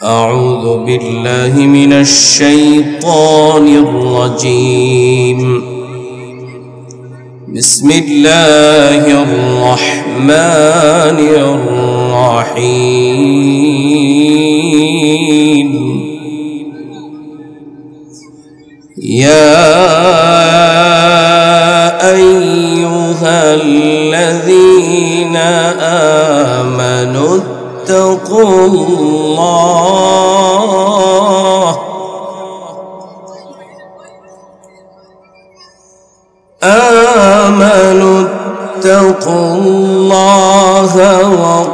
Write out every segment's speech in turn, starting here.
أعوذ بالله من الشيطان الرجيم. بسم الله الرحمن الرحيم. يا أيها الذين آمنوا اتقوا الله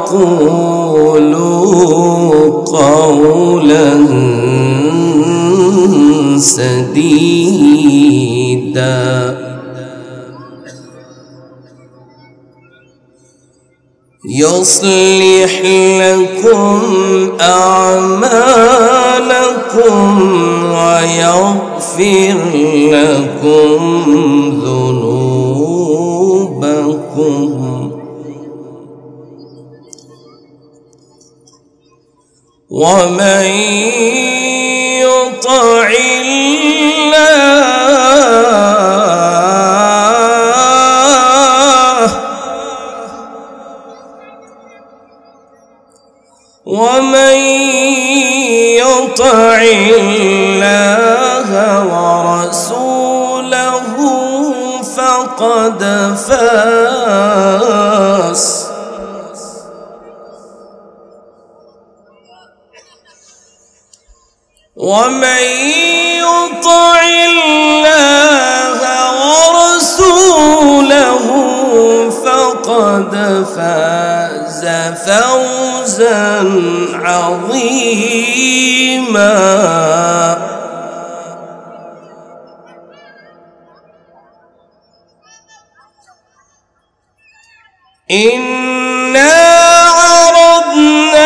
وقولوا قولا سديدا يصلح لكم أعمالكم ويغفر لكم ذنوبكم ومن يطع الله ورسوله فقد فاز. ومن يطع الله ورسوله فقد فاز فوزا عظيما. إنا عرضنا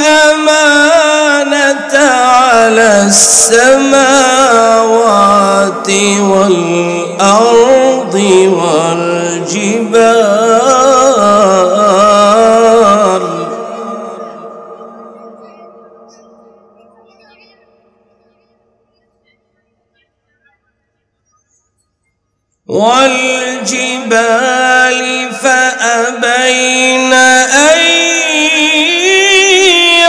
الأمانة على السماوات والأرض والجبال فأبين أن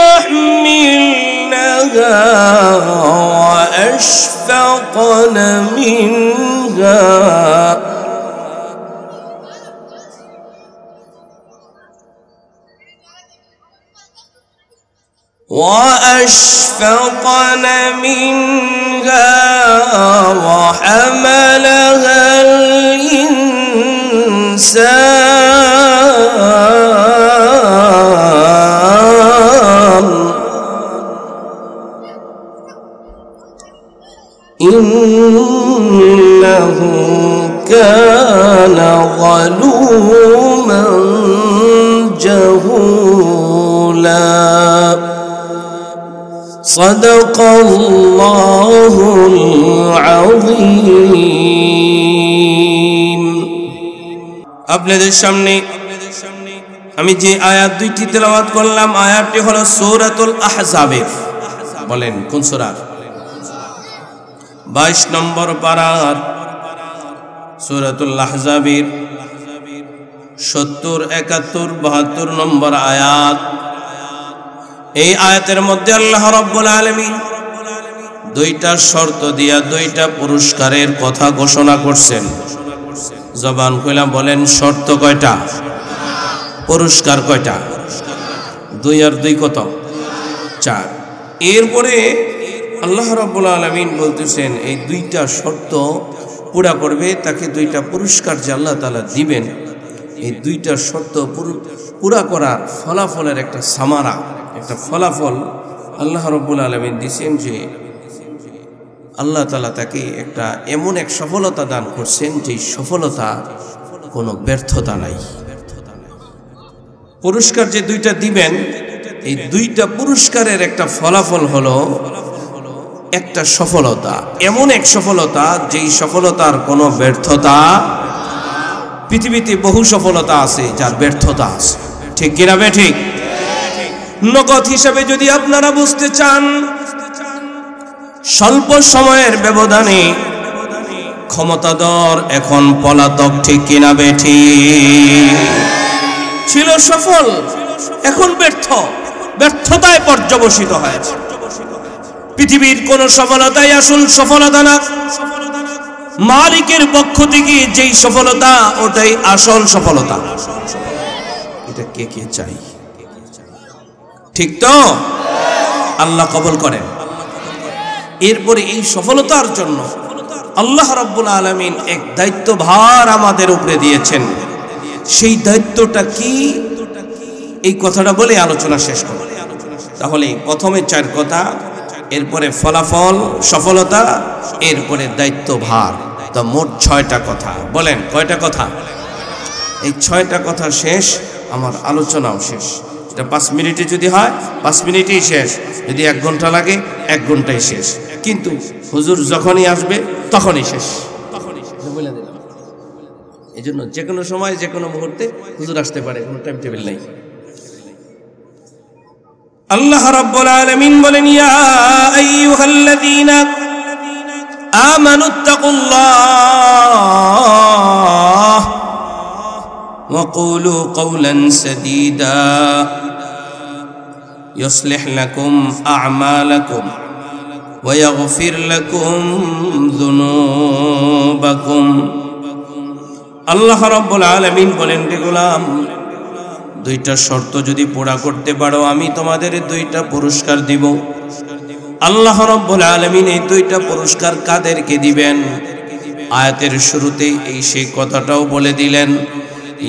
يحملنها وأشفقن منها وحملها الإنسان إنه كان ظلوما جهولا. صدق الله العظيم. আপনাদের সামনে আমি যে আয়াত দুইটি তেলাওয়াত করলাম, আয়াতটি হলো সূরাতুল আহজাবের। বলেন কোন সূরা? 22 নম্বর পারার সূরাতুল আহজাবের 70, 71, 72 নম্বর আয়াত। এই আয়াতের মধ্যে আল্লাহ রাব্বুল আলামিন দুইটা শর্ত দিয়া দুইটা পুরস্কারের কথা ঘোষণা করছেন। জবান খুলে বলেন, শর্ত কয়টা? পুরস্কার কয়টা? 2 আর 2 কত? 4। এরপরে আল্লাহ রাব্বুল আলামিন বলতেছেন এই দুইটা শর্ত পুরা করবে তাকে দুইটা পুরস্কার যে আল্লাহ তাআলা দিবেন। এই দুইটা শর্ত পুরা করার ফলাফলের একটা সামারা, একটা ফলাফল আল্লাহ রাব্বুল আলামিন দিয়েছেন যে আল্লাহ তাআলা তাকে একটা এমন এক সফলতা দান করছেন যে সফলতা কোনো ব্যর্থতা নাই। পুরস্কার যে দুইটা দিবেন, এই দুইটা পুরস্কারের একটা ফলাফল হলো একটা সফলতা, এমন এক সফলতা যেই সফলতার কোনো ব্যর্থতা। পৃথিবীতে বহু সফলতা আছে যার ব্যর্থতা আছে, ঠিক কিনা? ঠিক। নগদ হিসাবে যদি আপনারা বুঝতে চান, স্বল্প সময়ের ব্যবধানে ক্ষমতাধর এখন পলাতক, ঠিক কিনা বেঠি? ছিল সফল, এখন ব্যর্থ, ব্যর্থতায় পর্যবসিত হয়েছে। পৃথিবীর কোন সফলতাই আসল সফলতা না, মালিকের পক্ষ থেকে যেই সফলতা ওটাই আসল সফলতা। এটা কে কে চাই? ঠিক তো? আল্লাহ কবুল করেন। এরপরে এই সফলতার জন্য আল্লাহ রাব্বুল আলামিন এক দায়িত্বভার আমাদের উপরে দিয়েছেন। সেই দায়িত্বটা কি, এই কথাটা বলে আলোচনা শেষ করব। তাহলে প্রথমে 4 কথা, এরপরে ফলাফল, সফলতা, এরপরে দায়িত্বভার। তো মোট 6টা কথা। বলেন কয়টা কথা? এই 6টা কথা শেষ, আমার আলোচনাও শেষ। এটা 5 মিনিটে যদি হয় 5 মিনিটেই শেষ, যদি 1 ঘন্টা লাগে 1 ঘন্টায় শেষ। কিন্তু হুজুর যখনই আসবে তখনই শেষ, বলে দিলাম। এই জন্য যে কোনো সময় যে কোনো মুহূর্তে হুজুর আসতে পারে, কোনো টাইম টেবিল নাই। আল্লাহ রাব্বুল আলামিন বলেন, ইয়া আইয়ুহাল্লাযীনা আমানুত্তাকুল্লাহ ওয়া কুলু কওলান সাদীদা ইউসলিহ লাকুম আ'মালাকুম ওয়া ইয়াগফির লাকুম যুনুবাকুম। আল্লাহ রাব্বুল আলামিন বলেন, রে গোলাম, 2টা শর্ত যদি পুরা করতে পারো আমি তোমাদের 2টা পুরস্কার দিব। আল্লাহ রাব্বুল আলামিন এই 2টা পুরস্কার কাদেরকে দিবেন? আয়াতের শুরুতেই এই সেই কথাটাও বলে দিলেন,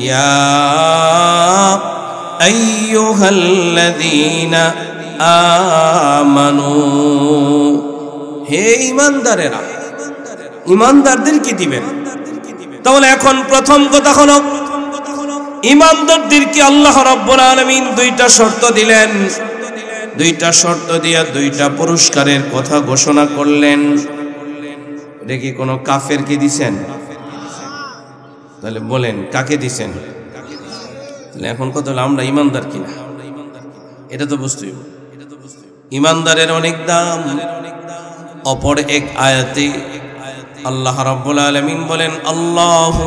ইয়া আইয়ুহাল্লাযীনা আমানু, হে ঈমানদারেরা, ঈমানদারদেরকে দিবেন। তাহলে এখন প্রথম কথা হলো, ঈমানদারদেরকে আল্লাহ রাব্বুল আলামিন 2টা শর্ত দিলেন। 2টা শর্ত দিয়া 2টা পুরস্কারের কথা ঘোষণা করলেন। এটা কি কোনো কাফেরকে দিছেন? তাহলে বলেন কাকে দিছেন? তাহলে এখন কথা হলো আমরা ঈমানদার কিনা, এটা তো বুঝতেই। ঈমানদারের অনেক দাম। অপর এক আয়াতে আল্লাহ রাব্বুল আলামিন বলেন, আল্লাহু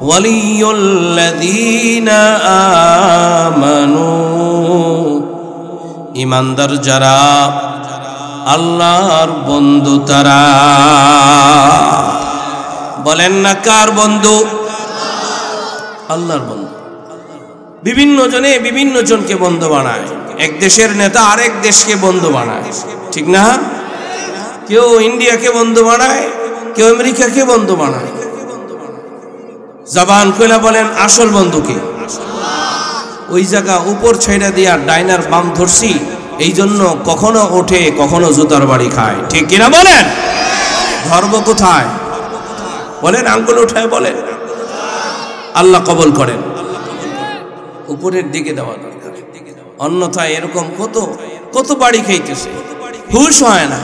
ওয়ালিয়ুল্লাযীনা আমানু, ঈমানদার যারা আল্লাহর বন্ধু তারা। বলেন না কার বন্ধু? আল্লাহর বন্ধু। বিভিন্ন জনে বিভিন্ন জনকে বন্ধু বানায়। এক দেশের নেতা আরেক দেশকে বন্ধু বানায়, ঠিক না? কেউ ইন্ডিয়াকে বন্ধু বানায়, কেউ আমেরিকাকে বন্ধু বানায়। জবান কইলা বলেন আসল বন্ধুকে? ওই জায়গা উপর ছেড়ে দিয়া ডাইনার বাম ধরছি, এই জন্য কখনো ওঠে কখনো জুতার বাড়ি খায়, ঠিক কিনা বলেন? ধর্ম কোথায় বলেন? আঙ্গুল উঠায় বলেন। আল্লাহ কবুল করেন। উপরের দিকে দেওয়া দরকার, অন্যথায় এরকম কত কত বাড়ি খাইতেছে, হুশ হয় না।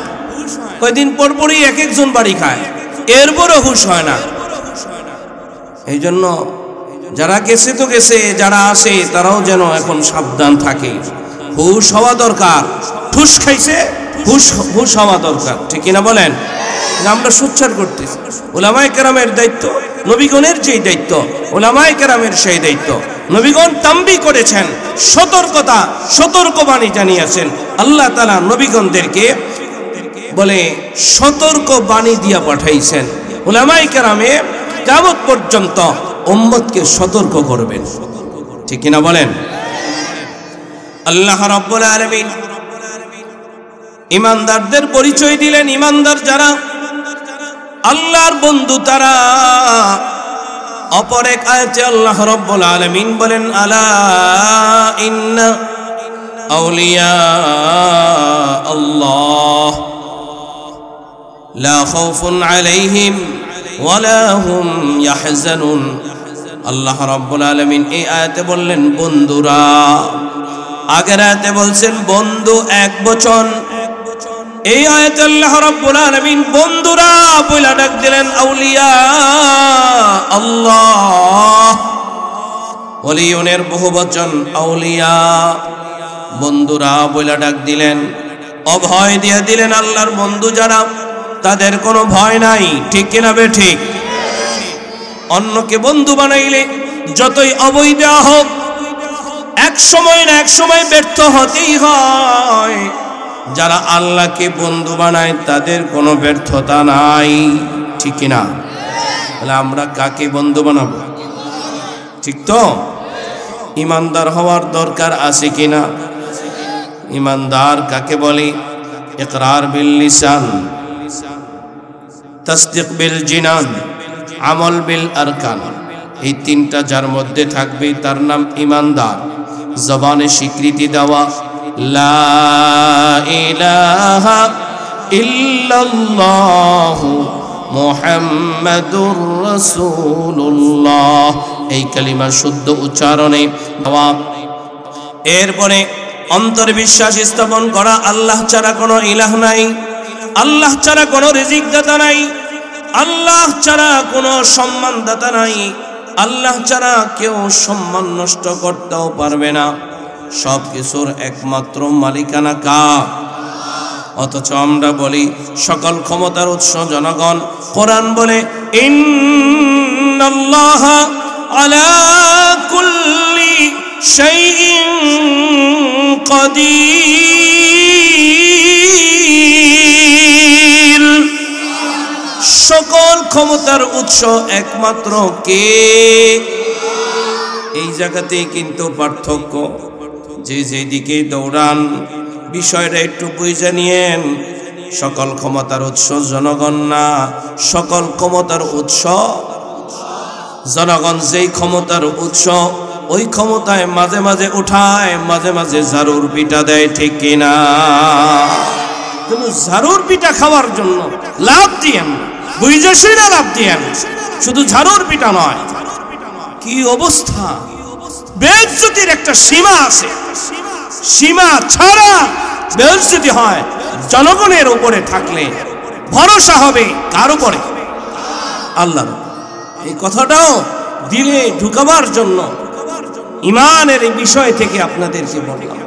কয়দিন পর পরই এক একজন বাড়ি খায়, এরপরও হুশ হয় না। এই জন্য যারা গেছে তো গেছে, যারা আছে তারাও যেন এখন সাবধান থাকে। হুশ হওয়া দরকার। ঠুস খাইছে, হুশ হওয়া দরকার, ঠিক কিনা বলেন? আমরা সোচ্চার করতেছি। উলামায়ে কেরামের দায়িত্ব, নবীগণের যেই দায়িত্ব, উলামায়ে কেরামের সেই দায়িত্ব। নবীগণ তাম্বি করেছেন, সতর্কতা, সতর্কবাণী জানিয়েছেন। আল্লাহ তাআলা নবীগণদেরকে বলে সতর্ক বাণী দিয়া পাঠাইছেন। উলামায়ে কেরামে কিয়ামত পর্যন্ত উম্মতকে সতর্ক করবেন, ঠিক কিনা বলেন? আল্লাহ রাব্বুল আলামিন ঈমানদারদের পরিচয় দিলেন। ঈমানদার যারা আল্লাহর বন্ধু তারা। অপর এক আয়াতে আল্লাহ রাব্বুল আলামিন বলেন, আলা ইন্না আউলিয়া আল্লাহ লা খাউফুন আলাইহিম ওয়ালা হুম ইয়াহজানুন। আল্লাহ রাব্বুল আলামিন এই আয়াতে বললেন বন্ধুরা। আগের আয়াতে বলছেন বন্ধু এক বচন, এই আয়াতে আল্লাহ রাব্বুল আলামিন বন্ধুরা বইলা ডাক দিলেন আউলিয়া আল্লাহ। ওলিয়নের বহুবচন আউলিয়া, বন্ধুরা বলে ডাক দিলেন, অভয় দিয়ে দিলেন। আল্লাহর বন্ধু যারা, তাদের কোনো ভয় নাই, ঠিক কিনা বে ঠিক? অন্যকে বন্ধু বানাইলে যতই অভয় দেওয়া হোক, এক সময় না এক সময় ব্যর্থ হতেই হয়। যারা আল্লাহকে বন্ধু বানায় তাদের কোনো ব্যর্থতা নাই, ঠিক কিনা? তাহলে আমরা কাকে বন্ধু বানাবো? ঠিক তো? ইমানদার হওয়ার দরকার আছে কিনা? ইমানদার কাকে বলে? ইকরার বিল লিসান, তাসদীক বিল জিনান, আমল বিল আরকান। এই তিনটা যার মধ্যে থাকবে তার নাম ইমানদার। জবানে স্বীকৃতি দেওয়া, লা ইলাহা ইল্লাল্লাহু মুহাম্মাদুর রাসূলুল্লাহ, এই কালিমা শুদ্ধ উচ্চারণে দেওয়া। এরপরে অন্তরে বিশ্বাস স্থাপন করা, আল্লাহ ছাড়া কোনো ইলাহ নাই, আল্লাহ ছাড়া কোনো রিজিক দাতা নাই, আল্লাহ ছাড়া কোনো সম্মান দাতা নাই, আল্লাহ ছাড়া কেউ সম্মান নষ্ট করতেও পারবে না। সব কিছুর একমাত্র মালিকানা কার? অথচ আমরা বলি সকল ক্ষমতার উৎস জনগণ। কোরআন বলে ইন্নাল্লাহা আলা কুল্লি শাইইন কাদির। সকল ক্ষমতার উৎস একমাত্র কে? এই জায়গাতেই কিন্তু পার্থক্য। যে যেদিকে দৌড়ান বিষয়টা একটু বুঝে নিয়েন। সকল ক্ষমতার উৎস জনগণ না, সকল ক্ষমতার উৎস জনগণ। যেই ক্ষমতার উৎস ওই ক্ষমতায় মাঝে মাঝে উঠায়, মাঝে মাঝে ঝাড়ুর পিঠা দেয়, ঠিক কিনা? কিন্তু ঝাড়ুর পিঠা খাওয়ার জন্য লাভ দিয়েন, বুঝে শুনে লাভ দিয়েন, শুধু ঝাড়ুর পিঠা নয়। কি অবস্থা! বেইজ্জতির একটা সীমা আছে, সীমা ছাড়া বেইজ্জতি হয়। জনগণের উপরে থাকলে ভরসা হবে কার উপরে? আল্লাহর। এই কথাটাও দিলে ঢুকাবার জন্য ইমানের এই বিষয় থেকে আপনাদেরকে বললাম।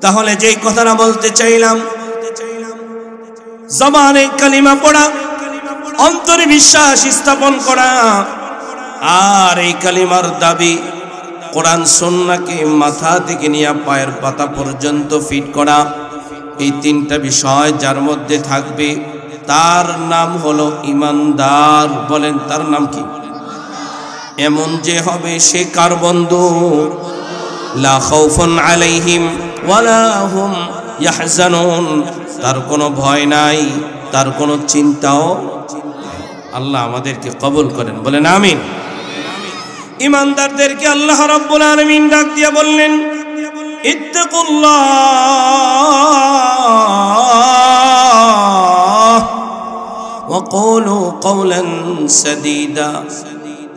তাহলে যেই কথাটা বলতে চাইলাম, জবানে কালিমা পড়া, অন্তরে বিশ্বাস স্থাপন করা, আর এই কালিমার দাবি কোরআন সুন্নাহকে মাথা থেকে নিয়ে পায়ের পাতা পর্যন্ত ফিট করা। এই তিনটা বিষয় যার মধ্যে থাকবে তার নাম হলো ইমানদার। বলেন তার নাম কি? এমন যে হবে সে কার বন্ধু? লা খাউফুন আলাইহিম ওয়ালা হুম ইয়াহজানুন। তার কোনো ভয় নাই, তার কোনো চিন্তাও। আল্লাহ আমাদেরকে কবুল করেন, বলেন আমিন। ইমানদারদেরকে আল্লাহ রাব্বুল আলামিন ডাক দিয়া বললেন, ইত্তাকুল্লাহ ওয়া কুলু কওলান সাদীদা।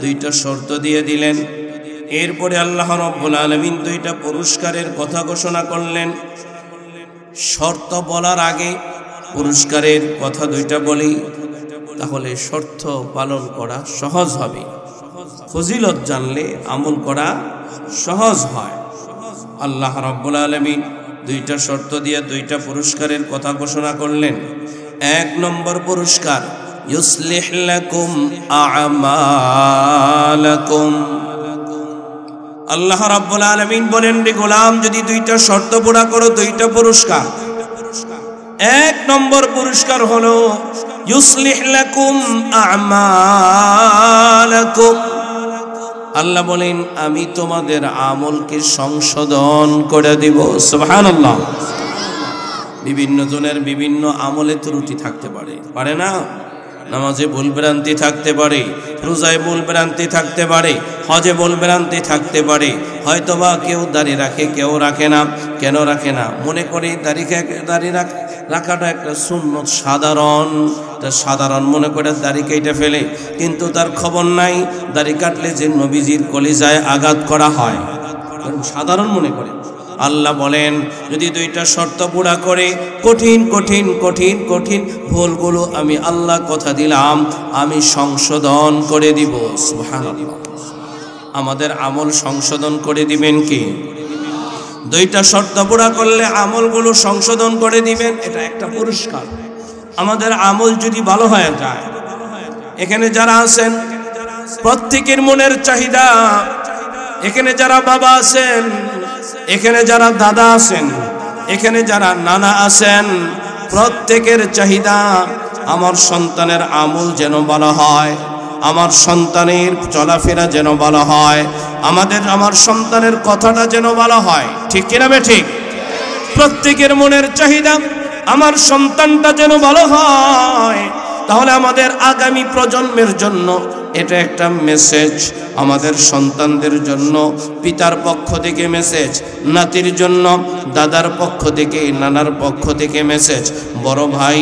দুইটা শর্ত দিয়ে দিলেন। এরপরে আল্লাহ রাব্বুল আলামিন দুইটা পুরস্কারের কথা ঘোষণা করলেন। শর্ত বলার আগে পুরস্কারের কথা দুইটা বলি, তাহলে শর্ত পালন করা সহজ হবে। ফজিলত জানলে আমল করা সহজ হয়। আল্লাহ রাব্বুল আলামিন দুইটা শর্ত দিয়ে দুইটা পুরস্কারের কথা ঘোষণা করলেন। এক নম্বর পুরস্কার, ইউসলিহ লাকুম আ'মালাকুম। আল্লাহ রাব্বুল আলামিন বলেন, রে গোলাম, যদি দুইটা শর্ত পুরা করো দুইটা পুরস্কার। এক নম্বর পুরস্কার হলো ইউসলিহ লাকুম আ'মালাকুম। আল্লাহ বলেন, আমি তোমাদের আমলকে সংশোধন করে দিব। সুবহানাল্লাহ। বিভিন্ন জনের বিভিন্ন আমলে ত্রুটি থাকতে পারে, পারে না? নামাজে ভুল ভ্রান্তি থাকতে পারে, রোজায় ভুল ভ্রান্তি থাকতে পারে, হজে ভুল ভ্রান্তি থাকতে পারে। হয়তোবা কেউ দাড়ি রাখে, কেউ রাখে না। কেন রাখে না? মনে করে দাড়ি রাখাটা একটা সুন্নত, সাধারণ মনে করে দাড়ি কেটে ফেলে, কিন্তু তার খবর নাই দাড়ি কাটলে যে নবীজির কলিজায় আঘাত করা হয়, সাধারণ মনে করে। আল্লাহ বলেন, যদি দুইটা শর্ত পুরা করে কঠিন কঠিন কঠিন কঠিন ভুলগুলো আমি আল্লাহ কথা দিলাম আমি সংশোধন করে দিব। সুবহানাল্লাহ। আমাদের আমল সংশোধন করে দিবেন কি? দুইটা শর্ত পুরা করলে আমলগুলো সংশোধন করে দিবেন, এটা একটা পুরস্কার। আমাদের আমল যদি ভালো হয়ে যায়, এখানে যারা আছেন প্রত্যেকের মনের চাহিদা, এখানে যারা বাবা আছেন, এখানে যারা দাদা আছেন, এখানে যারা নানা আছেন, প্রত্যেকের চাহিদা আমার সন্তানের আমল যেন ভালো হয়, আমার সন্তানের চলাফেরা যেন ভালো হয়, আমার সন্তানের কথাটা যেন ভালো হয়। ঠিক কিনা বে ঠিক? প্রত্যেকের মনের চাহিদা আমার সন্তানটা যেন ভালো হয়। তাহলে আমাদের আগামী প্রজন্মের জন্য এটা একটা মেসেজ, আমাদের সন্তানদের জন্য পিতার পক্ষ থেকে মেসেজ, নাতির জন্য দাদার পক্ষ থেকে, নানার পক্ষ থেকে মেসেজ, বড় ভাই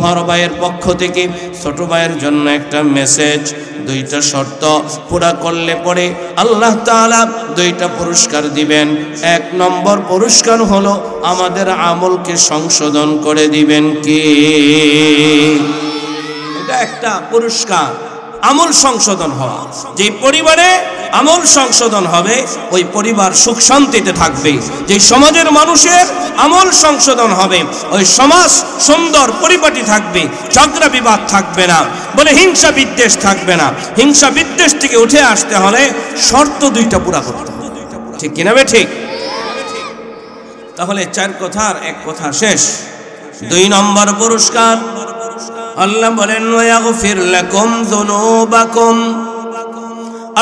বড় ভাইয়ের পক্ষ থেকে ছোট ভাইয়ের জন্য একটা মেসেজ। দুইটা শর্ত পুরা করলে পরে আল্লাহ তাআলা দুইটা পুরস্কার দিবেন। এক নম্বর পুরস্কার হলো আমাদের আমলকে সংশোধন করে দিবেন কি, এটা একটা পুরস্কার, আমল সংশোধন হওয়া। যে পরিবারে আমল সংশোধন হবে ওই পরিবার সুখ শান্তিতে থাকবে। যে সমাজের মানুষের আমল সংশোধন হবে ওই সমাজ সুন্দর পরিপাটি থাকবে, ঝগড়া বিবাদ থাকবে না, বলে হিংসা বিদ্বেষ থাকবে না। হিংসা বিদ্বেষ থেকে উঠে আসতে হলে শর্ত দুইটা পুরা করতে হবে। ঠিক কিনা বে ঠিক? তাহলে চার কথার এক কথা শেষ। দুই নম্বর পুরস্কার আল্লাহ বলেন ওয়াগফির লাকুম যুনুবাকুম।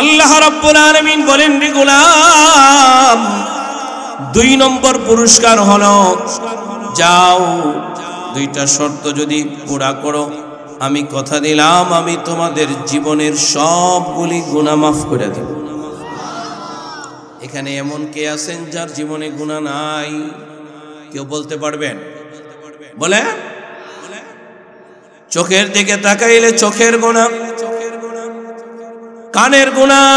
আল্লাহ রাব্বুল আলামিন বলেন রে গোলাম, দুই নম্বর পুরস্কার হলো যাও দুইটা শর্ত যদি পুরা করো, আমি কথা দিলাম আমি তোমাদের জীবনের সবগুলি গুনাহ মাফ করে দেব। এখানে এমন কে আছেন যার জীবনে গুনাহ নাই? কেউ বলতে পারবেন? বলে চোখের দিকে তাকাইলে চোখের গুনাহ, কানের গুনাহ,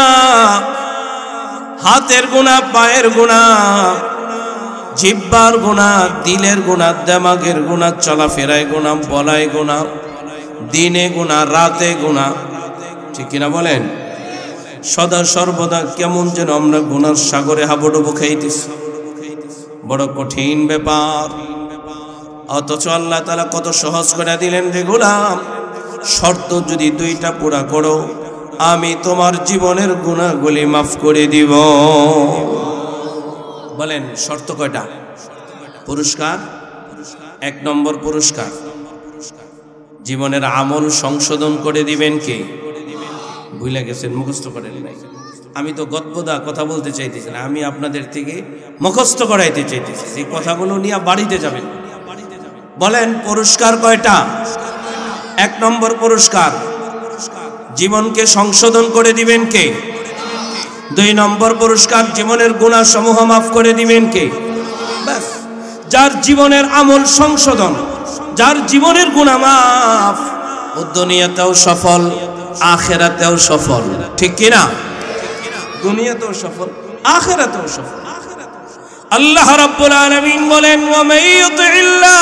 হাতের গুনাহ, পায়ের গুনাহ, জিহ্বার গুনাহ, দিলের গুনাহ, দিমাগের গুনাহ, চলাফেরায় গুনাহ, বলায় গুনাহ, দিনে গুনাহ, রাতে গুনাহ। ঠিক কিনা বলেন? সদা সর্বদা কেমন যেন আমরা গুনার সাগরে হাবুডুবু খাইতেছি, বড় কঠিন ব্যাপার। অথচ আল্লাহ তাআলা কত সহজ করে দিলেন রে গোলাম, শর্ত যদি দুইটা পুরা করো আমি তোমার জীবনের গুনাহগুলি মাফ করে দিব। বলেন শর্ত কয়টা? পুরস্কার এক নম্বর পুরস্কার জীবনের আমল সংশোধন করে দিবেন কে? ভুলে গেছেন, মুখস্থ করেন নাই। আমি তো গদগদা কথা বলতে চাইতেছি না, আমি আপনাদের থেকে মুখস্থ করাইতে চাইতেছি। এই কথাগুলো নিয়ে বাড়িতে যাবেন। বলেন পুরস্কার কয়টা? এক নম্বর পুরস্কার জীবনকে সংশোধন করে দিবেন কে? দুই নম্বর পুরস্কার জীবনের গুনাহ সমূহ মাফ করে দিবেন কে? ব্যাস, যার জীবনের আমল সংশোধন, যার জীবনের গুনাহ মাফ, ও দুনিয়াতেও সফল আখিরাতেও সফল। ঠিক কি না? দুনিয়াতেও সফল আখিরাতেও সফল। আল্লাহ রাব্বুল আলামিন বলেন ওয়া মাইয়ুতিল্লাহ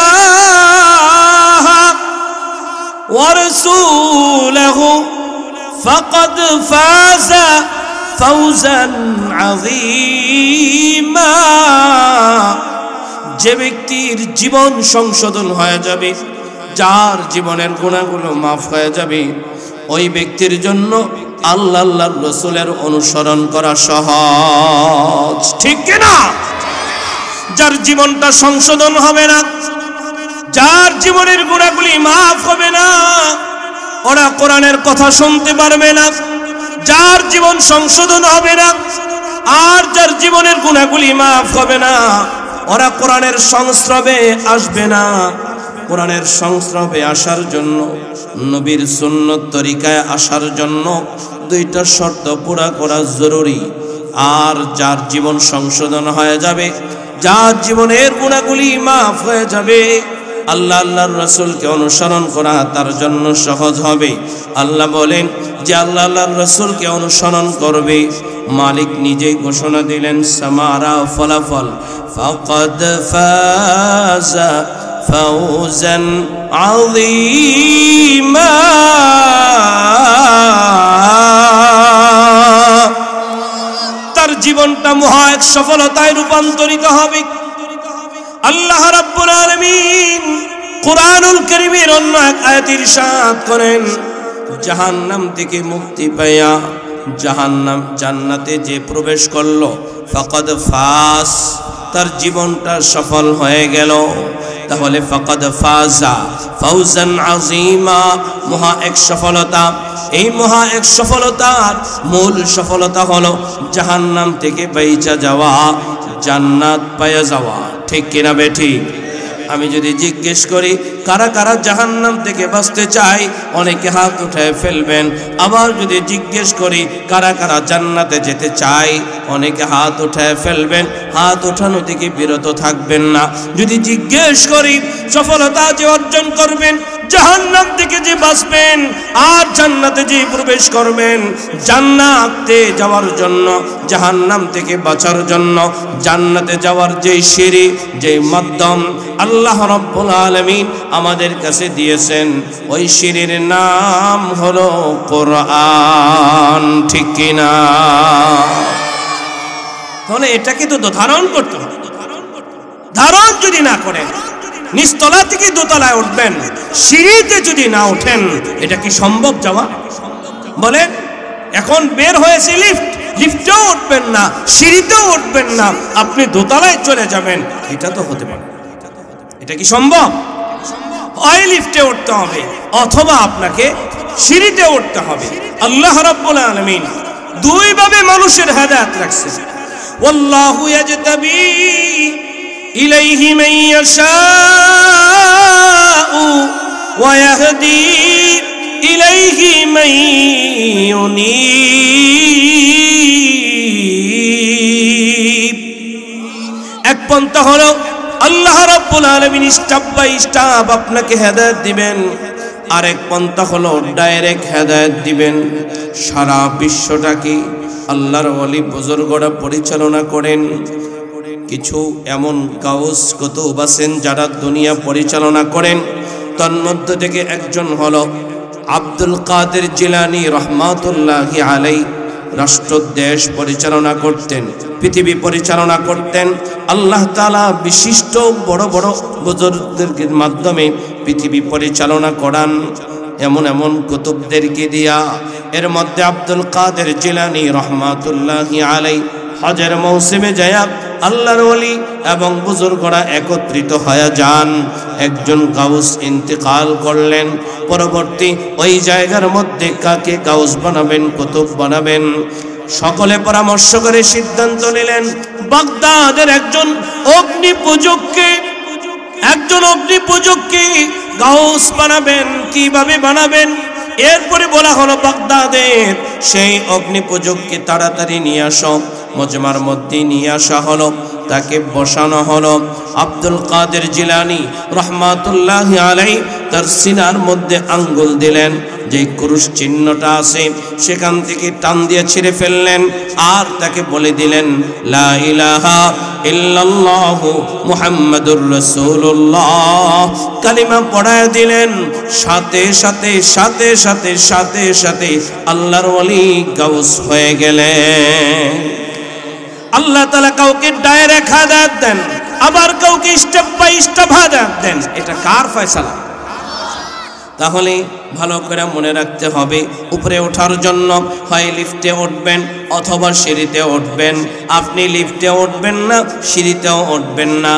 ওয়া রাসূলহু ফাকাদ ফাযা ফাওজান আযীমা। যে ব্যক্তির জীবন সংশোধন হয়ে যাবে, যার জীবনের গুনাহগুলো মাফ হয়ে যাবে, ওই ব্যক্তির জন্য আল্লাহর রাসূলের অনুসরণ করা সহজ। ঠিক কি না? যার জীবনটা সংশোধন হবে না, যার জীবনের গুনাহগুলি মাফ হবে না, ওরা কোরআনের কথা শুনতে পারবে না। যার জীবন সংশোধন হবে না আর যার জীবনের গুনাহগুলি মাফ হবে না, ওরা কোরআনের সংস্রবে আসবে না। কোরআনের সংস্রবে আসার জন্য, নবীর সুন্নত তরিকায় আসার জন্য দুইটা শর্ত পুরা করা জরুরি। আর যার জীবন সংশোধন হয়ে যাবে, যার জীবনের গুনাহগুলি মাফ হয়ে যাবে, আল্লাহর রাসূলকে অনুসরণ করা তার জন্য সহজ হবে। আল্লাহ বলেন যে আল্লাহর রাসূলকে অনুসরণ করবে, মালিক নিজেই ঘোষণা দিলেন সামারা ফলাফল ফাকাদ ফাযা ফাওজান আযীমা। তার জীবনটা মহা এক সফলতায় রূপান্তরিত হবে। আল্লাহ রাব্বুল আলামিন কুরআনুল কারীমের অন্য এক আয়াতে ইরশাদ করেন, জাহান্নাম থেকে মুক্তি পায়া জান্নাতে যে প্রবেশ করলো ফাকাদ ফাস, তার জীবনটা সফল হয়ে গেল। তাহলে ফাকাদ ফাজা ফাউজান আযীমা, মহা এক সফলতা। এই মহা এক সফলতার মূল সফলতা হলো জাহান্নাম থেকে বাইচা যাওয়া, জান্নাত পায়া যাওয়া। ঠিক কিনা বেঠিক? আমি যদি জিজ্ঞেস করি কারা কারা জাহান্নাম থেকে বাঁচতে চাই, অনেকে হাত উঠায় ফেলবেন। আবার যদি জিজ্ঞেস করি কারা কারা জান্নাতে যেতে চাই, অনেকে হাত উঠায় ফেলবেন, হাত ওঠানো থেকে বিরত থাকবেন না। যদি জিজ্ঞেস করি সফলতা যে অর্জন করবেন, জাহান্নাম থেকে যে বাঁচবেন আর জান্নাতে যে প্রবেশ করবেন, জান্নাতে যাওয়ার জন্য, জাহান্নাম থেকে বাঁচার জন্য জান্নাতে যাওয়ার যেই সিঁড়ি, যেই মাধ্যম আল্লাহ রাব্বুল আলামিন আমাদের কাছে দিয়েছেন, ওই সিঁড়ির নাম হলো কোরআন। ঠিক কিনা? তাহলে এটাকে তো ধারণ করতে হবে। ধারণ যদি না করেন, নিচতলা থেকে দোতলায় উঠবেন, সিঁড়িতে যদি না ওঠেন, এটা কি সম্ভব যাওয়া? বলেন। এখন বের হয়েছে লিফট, লিফটেও উঠবেন না, সিঁড়িতেও উঠবেন না, আপনি দোতলায় চলে যাবেন, এটা তো হতে পারে? এটা কি সম্ভব? হয় লিফটে উঠতে হবে অথবা আপনাকে সিঁড়িতে উঠতে হবে। আল্লাহ রাব্বুল আলামিন দুই ভাবে মানুষের হেদায়েত রাখছেন। ওয়াল্লাহু ইয়াজতাবি ইলাইহি মান ইয়াশাউ ওয়া ইয়াহদি ইলাইহি মান ইউনীব। এক পন্থা হলো আল্লাহ রাব্বুল আলামিন স্টেপ বাই স্টেপ আপনাকে হেদায়েত দিবেন, আরেক পন্থা হলো ডাইরেক্ট হেদায়েত দিবেন। সারা বিশ্বটাকে আল্লাহর ওলি বুজুর্গরা পরিচালনা করেন। কিছু এমন গাউস কুতুব আছেন যারা দুনিয়া পরিচালনা করেন। তন্মধ্য থেকে একজন হলো আব্দুল কাদের জিলানী রহমাতুল্লাহি আলাইহি। রাষ্ট্র দেশ পরিচালনা করতেন, পৃথিবী পরিচালনা করতেন। আল্লাহ তাআলা বিশিষ্ট বড় বড় বুজুর্গদের মাধ্যমে পৃথিবী পরিচালনা করান এমন এমন কুতুবদেরকে দিয়া। এর মধ্যে আব্দুল কাদের জিলানী রহমাতুল্লাহি আলাইহি হজের মৌসুমে যায় আল্লাহর ওলি এবং বুজুর্গরা একত্রিত হয়ে যান। একজন গাউস ইন্তেকাল করলেন, পরবর্তী ওই জায়গার মধ্যে কাকে গাউস বানাবেন, কুতুব বানাবেন, সকলে পরামর্শ করে সিদ্ধান্ত নিলেন বাগদাদের একজন অগ্নি পূজককে গাউস বানাবেন। কিভাবে বানাবেন? এরপরে বলা হলো বাগদাদের সেই অগ্নি পূজককে তাড়াতাড়ি নিয়ে আসো। মজমার মধ্যে নিয়ে আসা হলো, তাকে বসানো হলো। আব্দুল কাদের জিলানী রহমাতুল্লাহি আলাইহি তার সিনার মধ্যে আঙ্গুল দিলেন, যে ক্রুশ চিহ্নটা আছে সেখান থেকে টান দিয়ে ছিঁড়ে ফেললেন, আর তাকে বলে দিলেন লা ইলাহা ইল্লাল্লাহু মুহাম্মাদুর রাসূলুল্লাহ। কালিমা পড়ায় দিলেন। সাথে সাথে আল্লাহর ওলি গাউস হয়ে গেলেন। আল্লাহ তাআলা কাউকে ডাইরেক্ট হেদায়েত দেন, আবার কাউকে স্টেপ বাই স্টেপ হেদায়েত দেন। এটা কার ফয়সালা? তাহলে ভালো করে মনে রাখতে হবে, উপরে ওঠার জন্য হয় লিফটে উঠবেন অথবা সিঁড়িতে উঠবেন। আপনি লিফটে উঠবেন না, সিঁড়িতেও উঠবেন না।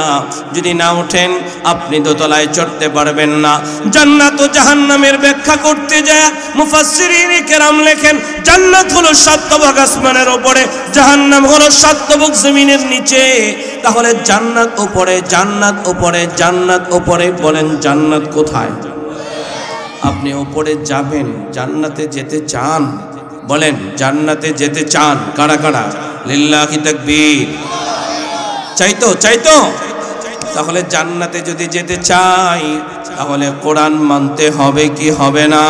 যদি না ওঠেন আপনি দোতলায় চড়তে পারবেন না। জান্নাত ও জাহান্নামের ব্যাখ্যা করতে যায় মুফাসসিরিন কেরাম লেখেন, জান্নাত হলো 7 ভাগ আসমানের উপরে, জাহান্নাম হলো 7 ভাগ জমিনের নিচে। তাহলে জান্নাত উপরে, জান্নাত উপরে, জান্নাত উপরে। বলেন জান্নাত কোথায়? আপনি উপরে যাবেন, জান্নাতে যেতে চান? বলেন জান্নাতে যেতে চান কারা কারা? লিল্লাহি তাকবীর। চাইতো? তাহলে জান্নাতে যদি যেতে চাই তাহলে কোরআন মানতে হবে কি হবে না?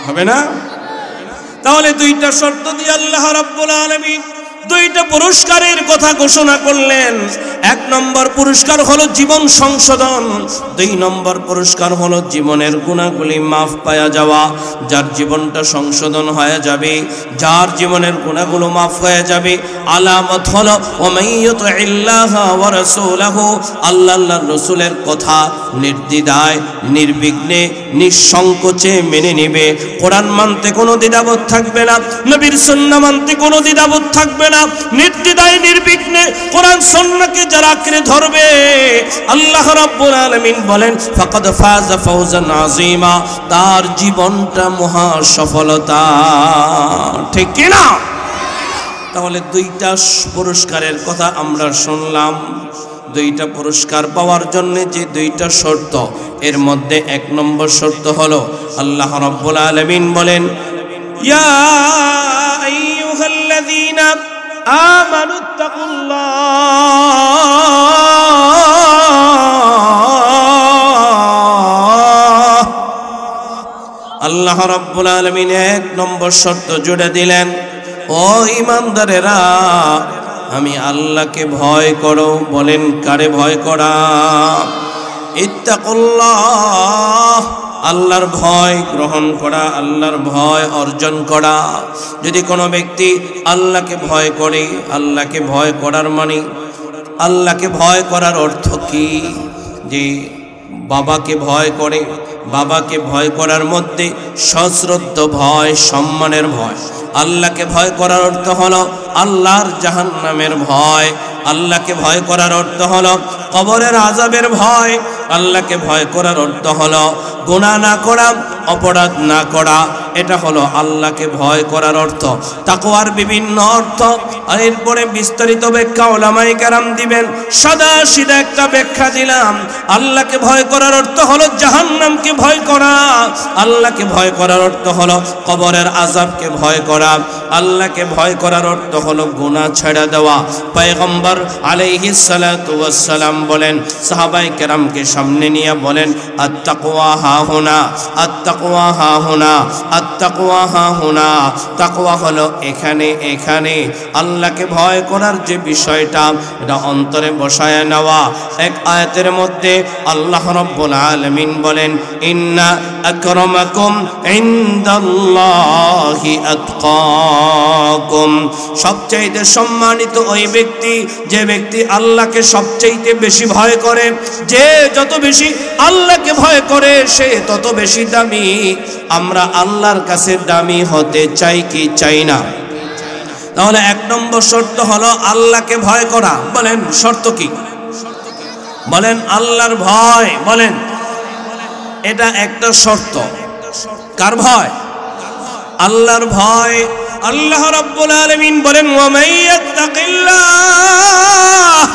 হবে না? তাহলে দুইটা শর্ত দিয়ে আল্লাহ রাব্বুল আলামিন দুইটা পুরস্কারের কথা ঘোষণা করলেন। এক নম্বর পুরস্কার হলো জীবন সংশোধন, দুই নম্বর পুরস্কার হলো জীবনের গুনাহগুলি মাফ পাওয়া যাওয়া। যার জীবনটা সংশোধন হয়ে যাবে, যার জীবনের গুনাহগুলো মাফ হয়ে যাবে, আলামত হলো ওয়ামাইয়ুতিল্লাহা ওয়া রাসূলাহু, আল্লাহর রাসূলের কথা নির্দ্বিধায় নির্বিঘ্নে নিঃসংকোচে মেনে নেবে। কোরআন মানতে কোনো দ্বিধাবোধ থাকবে না, নবীর সুন্নাহ মানতে কোনো দ্বিধাবোধ থাকবে না। নির্দ্বিধায় নির্বিঘ্নে কোরআন সুন্নাহকে যারা আঁকড়ে ধরবে, আল্লাহ রাব্বুল আলামিন বলেন ফাকাদ ফাযা ফাওজান আযীমা, তার জীবনটা মহা সফলতা। ঠিক কি না? তাহলে দুইটা পুরস্কারের কথা আমরা শুনলাম। দুইটা পুরস্কার পাওয়ার জন্য যে দুইটা শর্ত, এর মধ্যে এক নম্বর শর্ত হলো আল্লাহ রাব্বুল আলামিন বলেন ইয়া আইয়ুহাল্লাযীনা আমানুত্তাকুল্লাহ। আল্লাহ রাব্বুল আলামিন এক নম্বর শর্ত জুড়ে দিলেন, ও ঈমানদারেরা আমি আল্লাহকে ভয় করো। বলেন কারে ভয় করা? ইত্তাকুল্লাহ, আল্লাহর ভয় গ্রহণ করা, আল্লাহর ভয় অর্জন করা। যদি কোনো ব্যক্তি আল্লাহকে ভয় করে, আল্লাহকে ভয় করার মানে, আল্লাহকে ভয় করার অর্থ কি? যে বাবাকে ভয় করে, বাবাকে ভয় করার মধ্যে সশ্রদ্ধ ভয়, সম্মানের ভয়। আল্লাহকে ভয় করার অর্থ হলো আল্লাহর জাহান্নামের ভয়। আল্লাহকে ভয় করার অর্থ হলো কবরের আযাবের ভয়। আল্লাহকে ভয় করার অর্থ হলো গুনাহ না করা, অপরাধ না করা। এটা হলো আল্লাহকে ভয় করার অর্থ। তাকওয়ার বিভিন্ন অর্থ আর এরপরে বিস্তারিত ব্যাখ্যা উলামায়ে কেরাম দিবেন। সাদা সিধা একটা ব্যাখ্যা দিলাম। আল্লাহকে ভয় করার অর্থ হলো জাহান্নামকে ভয় করা। আল্লাহকে ভয় করার অর্থ হলো কবরের আযাবকে ভয় করা। আল্লাহকে ভয় করার অর্থ হলো গুনাহ ছেড়ে দেওয়া। পয়গম্বর আলাইহিস সালাতু ওয়াস সালাম বলেন, সাহাবায়ে কেরামকে সামনে নিয়ে বলেন, আত-তাকওয়া হাহুনা, আত-তাকওয়া হাহুনা, আত-তাকওয়া হাহুনা। তাকওয়া হলো এখানে, এখানে। আল্লাহকে ভয় করার যে বিষয়টা, এটা অন্তরে বসায় নেওয়া। এক আয়াতের মধ্যে আল্লাহ রাব্বুল আলামিন বলেন, ইন্না আকরামাকুম ইনদাল্লাহি আতকাকুম। সবচেয়ে সম্মানিত ওই ব্যক্তি যে ব্যক্তি আল্লাহকে সবচেয়ে বেশি ভয় করে। যে যত বেশি আল্লাহকে ভয় করে সে তত বেশি দামি। আমরা আল্লাহর কাছে দামি হতে চাই কি চাই না? তাহলে এক নম্বর শর্ত হলো আল্লাহকে ভয় করা। বলেন শর্ত কি? বলেন আল্লাহর ভয়। বলেন এটা একটা শর্ত। কার ভয়? আল্লাহর ভয়। আল্লাহ রাব্বুল আলামিন বলেন, ওয়া মাইয়াত্তাকিল্লাহ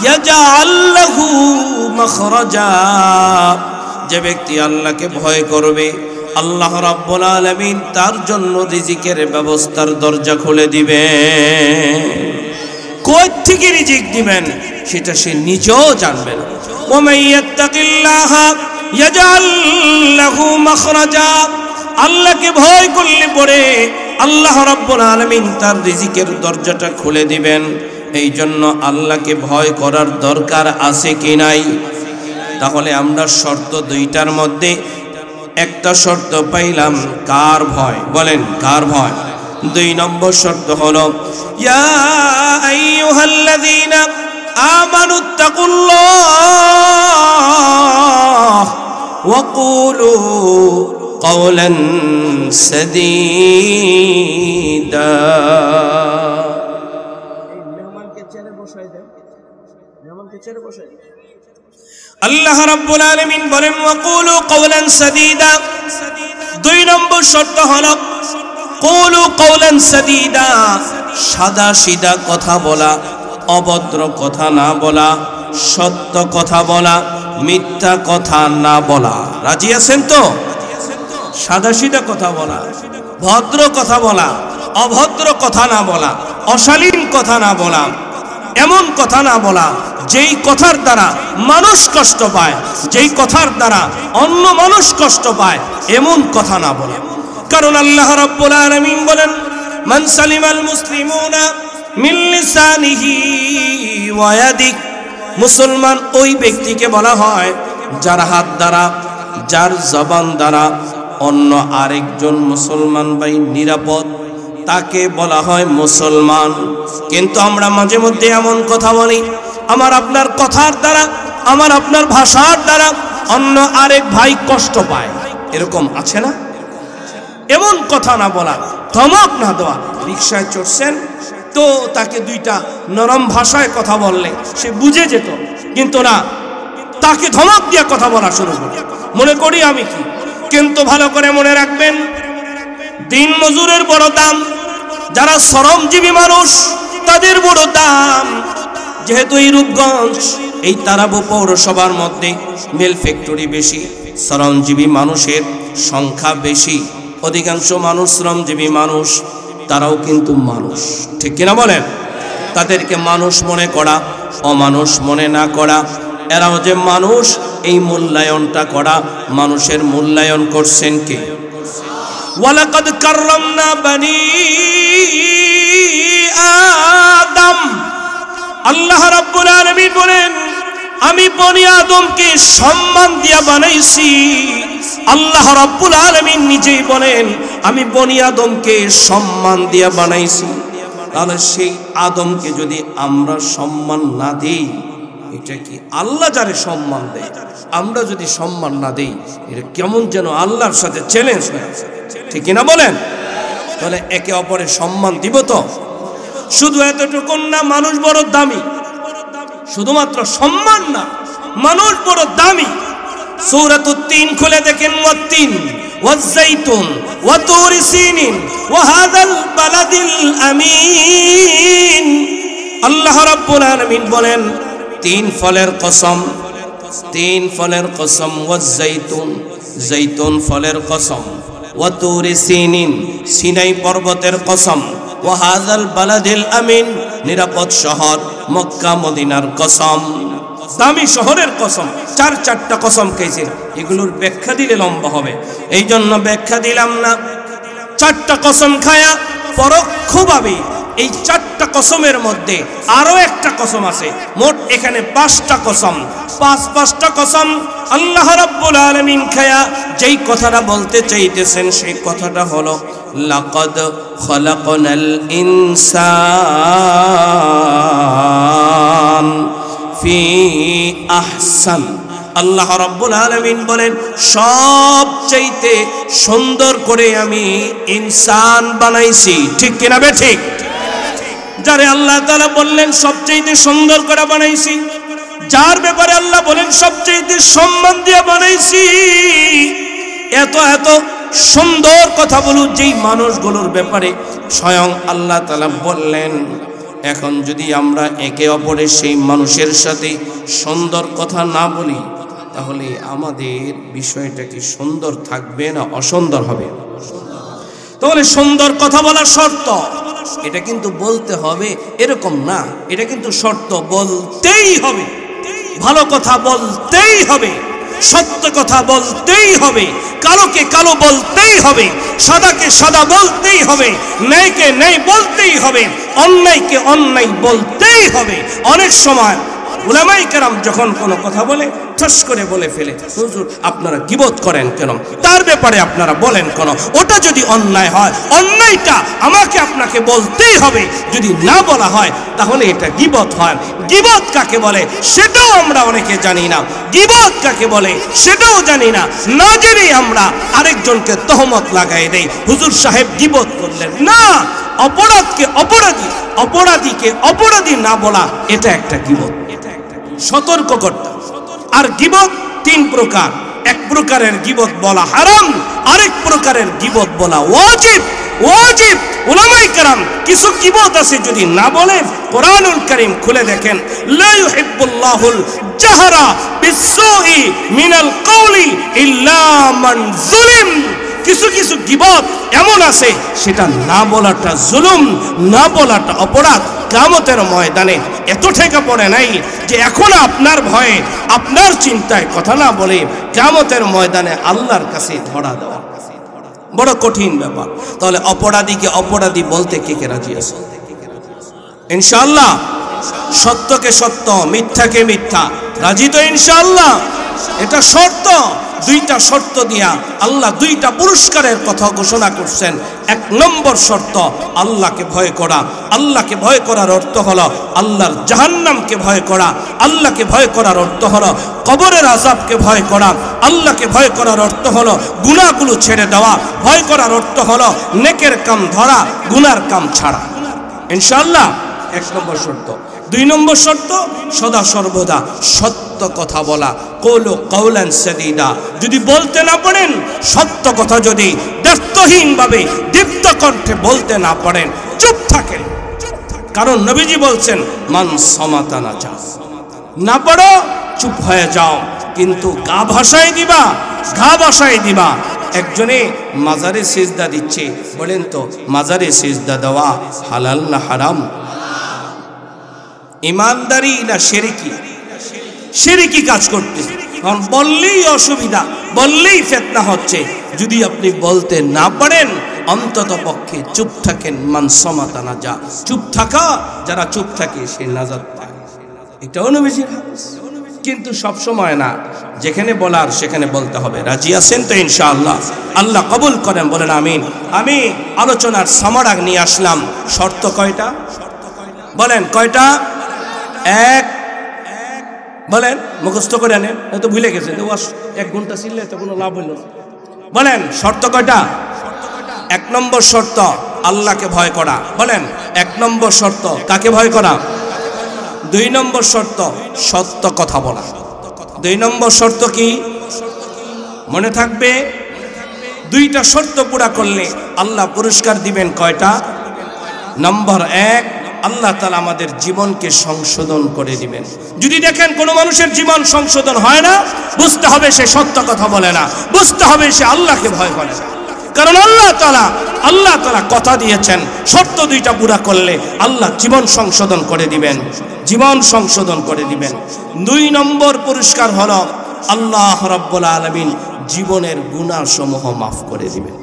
ইয়াজআল লাহু মাখরাজা। যে ব্যক্তি আল্লাহকে ভয় করবে, আল্লাহ রাব্বুল আলামিন তার জন্য রিজিকের ব্যবস্থার দরজা খুলে দিবেন। কই থেকে রিজিক দিবেন সেটা সে নিজেও জানবে না। ওয়া মাইয়াত্তাকিল্লাহ ইয়াজআল লাহু মাখরাজা। আল্লাহকে ভয় করলে পরে আল্লাহ রাব্বুল আলামিন তার রিজিকের দরজাটা খুলে দিবেন। এই জন্য আল্লাহকে ভয় করার দরকার আছে কি নাই? তাহলে আমরা শর্ত দুইটার মধ্যে একটা শর্ত পাইলাম, কার ভয়? বলেন কার ভয়? দুই নম্বর শর্ত হলো ইয়া আইয়ুহাল্লাযীনা আমানুত্তাকুল্লাহ ওয়া কুলু কওলান সাদীদা। আল্লাহ রাব্বুল আলামিন বলেন, ওয়া কুলু কওলান সাদীদা। দুই নম্বর শর্ত হলো কুলু কওলান সাদীদা, সাদা সিধা কথা বলা, অভদ্র কথা না বলা, সত্য কথা বলা, মিথ্যা কথা না বলা। রাজি আছেন তো? সাদা সিধা কথা বলা, ভদ্র কথা বলা, অভদ্র কথা না বলা, অশালীন কথা না বলা, এমন কথা না বলা যেই কথার দ্বারা মানুষ কষ্ট পায়, যেই কথার দ্বারা অন্য মানুষ কষ্ট পায়, এমন কথা না বলা। কারণ আল্লাহ রাব্বুল আলামিন বলেন, মান সালিমাল মুসলিমুনা মিন লিসানিহি ওয়া ইয়াদিক, মুসলমান ওই ব্যক্তিকে বলা হয় যার হাত দ্বারা, যার জবান দ্বারা অন্য আরেকজন মুসলমান ভাই নিরাপদ, তাকে বলা হয় মুসলমান। কিন্তু আমরা মাঝে মধ্যে এমন কথা বলি, আমার আপনার কথার দ্বারা, আমার আপনার ভাষার দ্বারা অন্য আরেক ভাই কষ্ট পায়, এরকম আছে না? এমন কথা না বলা, ধমক না দেওয়া। রিকশায় চড়ছেন তো তাকে দুইটা নরম ভাষায় কথা বললে সে বুঝে যেত, কিন্তু না, তাকে ধমক দিয়ে কথা বলা শুরু করে। মনে করি আমি কি, কিন্তু ভালো করে মনে রাখবেন, দিন মজুরের বড় দাম, যারা শ্রমজীবী মানুষ তাদের বড় দাম। যেহেতু এই রূপগঞ্জ, এই তারাবো পৌরসভার মধ্যে মিল ফ্যাক্টরি বেশি, শ্রমজীবী মানুষের সংখ্যা বেশি, অধিকাংশ মানুষ শ্রমজীবী মানুষ, তারাও কিন্তু মানুষ, ঠিক কিনা বলেন? তাদেরকে মানুষ মনে করা, অমানুষ মনে না করা, এরাও যে মানুষ, এই মূল্যায়নটা করা। মানুষের মূল্যায়ন করছেন কে? ওয়ালাকাদ কাররামনা বানি আদম, আল্লাহ রাব্বুল আলামিন বলেন, আমি বনি আদমকে সম্মান দিয়া বানাইছি। আল্লাহ রাব্বুল আলামিন নিজেই বলেন, আমি বনি আদমকে সম্মান দিয়া বানাইছি। তাহলে সেই আদমকে যদি আমরা সম্মান না দিই, এটা কি আল্লাহ যারে সম্মান দেয়, আমরা যদি সম্মান না দিই, এটা কেমন যেন আল্লাহর সাথে চ্যালেঞ্জ হয়ে আছে, ঠিক কিনা বলেন? তাহলে একে অপরের সম্মান দিব তো। শুধু এতটুকু না, মানুষ বড় দামি, শুধুমাত্র সম্মান না, মানুষ বড় দামি। সূরাতুত তিন খুলে দেখেন, ওয়াত-তিন ওয়াজ-যাইতুন ওয়া তুরি সিনিন ওয়া হাযাল বালাদিল আমিন। আল্লাহ রাব্বুল আলামিন বলেন, তিন ফলের কসম, তিন ফলের কসম, ওয়াজ-যাইতুন, যাইতুন ফলের কসম, ওয়া তুরি সিনিন, সিনাই পর্বতের কসম, ওয়া হাযাল বালাদিল আমিন, নিরাপদ শহর মক্কা মদিনার কসম। দামি শহরের কসম, চারটা কসম খেয়েছেন। এগুলোর ব্যাখ্যা দিলে লম্বা হবে, এই জন্য ব্যাখ্যা দিলাম না। চারটা কসম খায়া পরোক্ষভাবে এই চারটা কসমের মধ্যে আরো একটা কসম আছে, মোট এখানে পাঁচটা কসম। পাঁচটা কসম আল্লাহ রাব্বুল আলামিন খায়া যেই কথাটা বলতে চাইতেছেন, সেই কথাটা হলো লাকাদ খালাকনাল ইনসান ফি আহসান। আল্লাহ রাব্বুল আলামিন বলেন, সবচাইতে সুন্দর করে আমি ইনসান বানাইছি, ঠিক কিনা বে ঠিক? যারে আল্লাহ তাআলা বললেন সবচাইতে সুন্দর করে বানাইছি, যার ব্যাপারে আল্লাহ বলেন সবচাইতে সম্মান দিয়ে বানাইছি, এত এত সুন্দর কথা বলুন যেই মানুষগুলোর ব্যাপারে স্বয়ং আল্লাহ তাআলা বললেন। এখন যদি আমরা একে অপরের সেই মানুষের সাথে সুন্দর কথা না বলি, তাহলে আমাদের বিষয়টা কি সুন্দর থাকবে না অসুন্দর হবে? তাহলে সুন্দর কথা বলার শর্ত, এটা কিন্তু বলতে হবে এরকম না, এটা কিন্তু শর্ত, বলতেই হবে, ভালো কথা বলতেই হবে, সত্য কথা বলতেই হবে, কালোকে কালো বলতেই হবে, সাদাকে সাদা বলতেই হবে, ন্যায়কে ন্যায় বলতেই হবে, অন্যায়কে অন্যায় বলতেই হবে। অনেক সময় উলামায়ে কেরাম যখন কোনো কথা বলে ঠস করে বলে ফেলে, হুজুর আপনারা গীবত করেন কেন, তার ব্যাপারে আপনারা বলেন কেন, ওটা যদি অন্যায় হয় অন্যায়টা আমাকে আপনাকে বলতেই হবে, যদি না বলা হয় তাহলে এটা গীবত হয়। গীবত কাকে বলে সেটাও আমরা অনেকে জানি না, গীবত কাকে বলে সেটাও জানি না, না জেনেই আমরা আরেকজনকে তহমত লাগাই দেই, হুজুর সাহেব গীবত করলেন। না, অপরাধকে অপরাধী, অপরাধীকে অপরাধী না বলা, এটা একটা গীবত, সতর্ক করতে। আর গীবত তিন প্রকার, এক প্রকারের গীবত বলা হারাম, আরেক প্রকারের গীবত বলা ওয়াজিব। ওয়াজিব উলামায়ে কেরাম কিছু গীবত আছে যদি না বলেন, কোরআনুল কারীম খুলে দেখেন, লা ইউহিব্বুল্লাহুল জাহরা বিসসুই মিনাল কওলি ইল্লা মান যুলিম। কিছু কিছু গীবত এমন আছে সেটা না বলাটা জুলুম, না বলাটা অপরাধ। কিয়ামতের ময়দানে এত ঠেকা পড়ে নাই যে এখন আপনার ভয়ে আপনার চিন্তায় কথা না বলে কিয়ামতের ময়দানে আল্লাহর কাছে ধরা দেওয়া বড় কঠিন ব্যাপার। তাহলে অপরাধীকে অপরাধী বলতে কে কে রাজি আছে? ইনশাআল্লাহ সত্যকে সত্য, মিথ্যাকে মিথ্যা। রাজি তো ইনশাআল্লাহ? এটা শর্ত। দুইটা শর্ত দিয়া আল্লাহ দুইটা পুরস্কারের কথা ঘোষণা করছেন। এক নম্বর শর্ত আল্লাহকে ভয় করা। আল্লাহকে ভয় করার অর্থ হলো আল্লাহর জাহান্নামকে ভয় করা। আল্লাহকে ভয় করার অর্থ হলো কবরের আযাবকে ভয় করা। আল্লাহকে ভয় করার অর্থ হলো গুনাহগুলো ছেড়ে দেওয়া। ভয় করার অর্থ হলো নেকের কাম ধরা, গুনার কাম ছাড়া। ইনশাআল্লাহ এক নম্বর শর্ত। দুই নম্বর শর্ত সদা সর্বদা সত্য কথা বলা। কৌলু কওলান সাদীদা। যদি বলতে না পারেন, সত্য কথা যদি দ্ব্যর্থহীনভাবে দীপ্ত কণ্ঠে বলতে না পারেন, চুপ থাকেন। কারণ নবীজি বলছেন মান সামাতা নাজা। না পারো চুপ হয়ে যাও, কিন্তু গা ভাসায় দিবা, গা ভাসায় দিবা। একজনে মাজারে সিজদা দিচ্ছে, বলেন তো মাজারে সিজদা দেওয়া হালাল না হারাম? ইমানদারি না শিরকি? শিরকি কাজ করতে। কারণ বললেই অসুবিধা, বললেই ফিতনা হচ্ছে। যদি আপনি বলতে না পারেন, অন্তত পক্ষে চুপ থাকেন। মান সামাতা নাজা। চুপ থাকা, যারা চুপ থাকে সে নাজাত পায়। এটাও নবীজির হাদিস। কিন্তু সব সময় না, যেখানে বলার সেখানে বলতে হবে। রাজি আছেন তো ইনশাআল্লাহ? আল্লাহ কবুল করেন, বলেন আমিন। আমি আলোচনার সামারাগ নিয়ে আসলাম। শর্ত কয়টা বলেন? কয়টা? এক। বলেন, মুখস্থ করে আনেন, তো ভুলে গেছে। এক ঘন্টা ছিললে তো কোনো লাভ হইল না। বলেন শর্ত কয়টা? এক নম্বর শর্ত আল্লাহকে ভয় করা। বলেন এক নম্বর শর্ত কাকে ভয় করা? দুই নম্বর শর্ত সত্য কথা বলা। দুই নম্বর শর্ত কি মনে থাকবে? দুইটা শর্ত পুরা করলে আল্লাহ পুরস্কার দিবেন কয়টা? নম্বর এক, আল্লাহ তাআলা আমাদের জীবনকে সংশোধন করে দিবেন। যদি দেখেন কোনো মানুষের জীবন সংশোধন হয় না, বুঝতে হবে সে সত্য কথা বলে না, বুঝতে হবে সে আল্লাহকে ভয় করে না। কারণ আল্লাহ তাআলা কথা দিয়েছেন, শর্ত দুইটা পুরা করলে আল্লাহ জীবন সংশোধন করে দিবেন, জীবন সংশোধন করে দিবেন। দুই নম্বর পুরস্কার হলো আল্লাহ রাব্বুল আলামিন জীবনের গুনাহসমূহ মাফ করে দিবেন।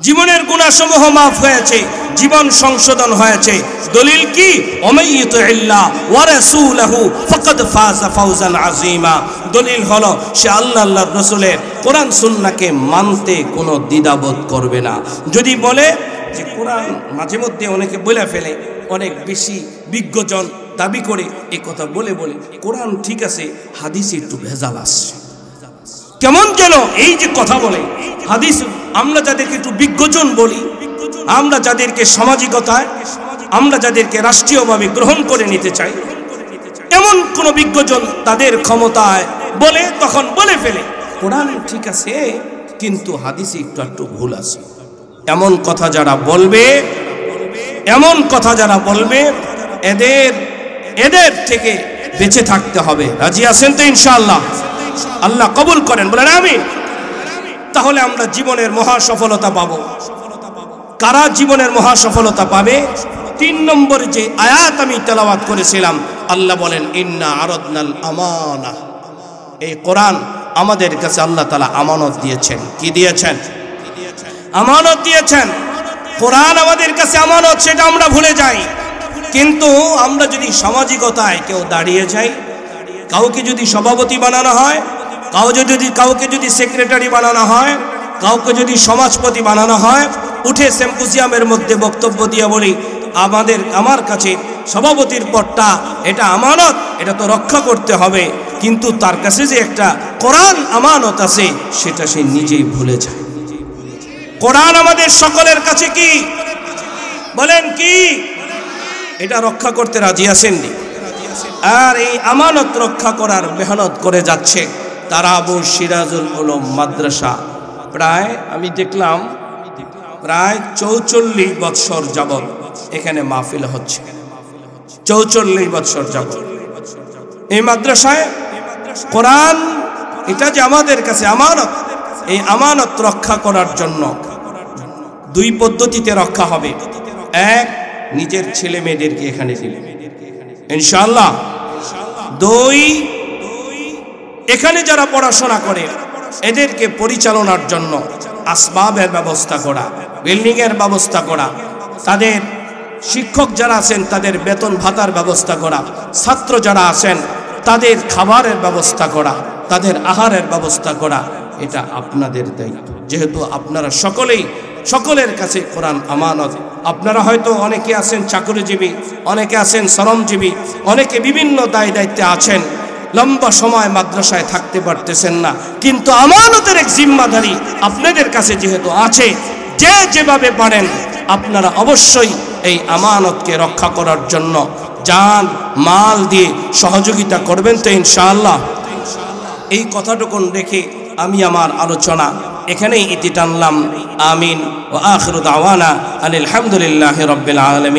জীবনের গুনাহসমূহ মাফ হয়েছে, জীবন সংশোধন হয়েছে। দলিল কি? ওমাইয়ুতিল্লাহ ওয়া রাসূলহু ফাকাদ ফাযা ফাওজান আযীমা। দলিল হলো সে আল্লাহর রাসূলের কোরআন সুন্নাহকে মানতে কোনো দ্বিধাবোধ করবে না। যদি বলে যে কোরআন, মাঝে মধ্যে অনেকে বলে ফেলে, অনেক বেশি বিজ্ঞজন দাবি করে এই কথা বলে কোরআন ঠিক আছে, হাদিসে একটু ভেজাল আসছে। কেমন যেন এই যে কথা বলে হাদিস, আমরা যাদেরকে একটু বিজ্ঞজন বলি, আমরা যাদেরকে সামাজিকতায়, আমরা যাদেরকে রাষ্ট্রীয়ভাবে গ্রহণ করে নিতে চাই, এমন কোন বিজ্ঞজন তাদের ক্ষমতায় বলে, তখন বলে ফেলে কোরআন ঠিক আছে কিন্তু হাদিসে একটু ভুল আছে। এমন কথা যারা বলবে, এমন কথা যারা বলবে, এদের থেকে বেঁচে থাকতে হবে। রাজি আছেন তো ইনশাআল্লাহ? আল্লাহ কবুল করেন, বলেন আমিন। তাহলে আমরা জীবনের মহা সফলতা পাবো। কারা জীবনের মহা সফলতা পাবে? 3 নম্বর যে আয়াত আমি তেলাওয়াত করেছিলাম, আল্লাহ বলেন ইন্না আরাদনাল আমানা। এই কোরআন আমাদের কাছে আল্লাহ তাআলা আমানত দিয়েছেন। কি দিয়েছেন? আমানত দিয়েছেন। কোরআন আমাদের কাছে আমানত, সেটা আমরা ভুলে যাই। কিন্তু আমরা যদি সামাজিকতায় কেউ দাঁড়িয়ে যাই, কাউকে যদি সভাপতি বানানো হয়, কাউকে যদি সেক্রেটারি বানানো হয়, কাউকে যদি সমাজপতি বানানো হয়, উঠে সিম্পোজিয়ামের মধ্যে বক্তব্য দিয়ে বলি আমার কাছে সভাপতির পদটা এটা আমানত, এটা তো রক্ষা করতে হবে। কিন্তু তার কাছে যে একটা কোরআন আমানত আছে, সেটা সে নিজেই ভুলে যায়। কোরআন আমাদের সকলের কাছে কি বলেন? কি এটা রক্ষা করতে রাজি আছেননি? আর এই আমানত রক্ষা করার মেহনত করে যাচ্ছে তারাবু সিরাজুল উলুম মাদ্রাসা। প্রায় আমি দেখলাম প্রায় 44 বৎসর যাবৎ এখানে মাহফিল হচ্ছে। 44 বৎসর যাবৎ এই মাদ্রাসায় কোরআন, এটা যে আমাদের কাছে আমানত, এই আমানত রক্ষা করার জন্য 2 পদ্ধতিতে রক্ষা হবে। এক, নিজের ছেলে মেয়েদেরকে এখানে দিলে ইনশাআল্লাহ। 2, এখানে যারা পড়াশোনা করে এদেরকে পরিচালনার জন্য আসবাবের ব্যবস্থা করা, বিল্ডিংয়ের ব্যবস্থা করা, তাদের শিক্ষক যারা আছেন তাদের বেতন ভাতার ব্যবস্থা করা, ছাত্র যারা আছেন তাদের খাবারের ব্যবস্থা করা, তাদের আহারের ব্যবস্থা করা, এটা আপনাদের দায়িত্ব। যেহেতু আপনারা সকলের কাছে কোরআন আমানত। আপনারা হয়তো অনেকে আছেন চাকরিজীবী, অনেকে আছেন শ্রমজীবী, অনেকে বিভিন্ন দায় দায়িত্বে আছেন, লম্বা সময় মাদ্রাসায় থাকতে পারতেছেন না, কিন্তু আমানতের এক জিম্মাদারি আপনাদের কাছে যেহেতু আছে, যে যেভাবে পারেন আপনারা অবশ্যই এই আমানতকে রক্ষা করার জন্য জান মাল দিয়ে সহযোগিতা করবেন তো ইনশাআল্লাহ। এই কথাটুকুন রেখে আমি আমার আলোচনা এখানেই ইতি টানলাম। আমিন। ওয়া আখিরু দাওয়ানা আনিল হামদুলিল্লাহি রাব্বিল আলামিন।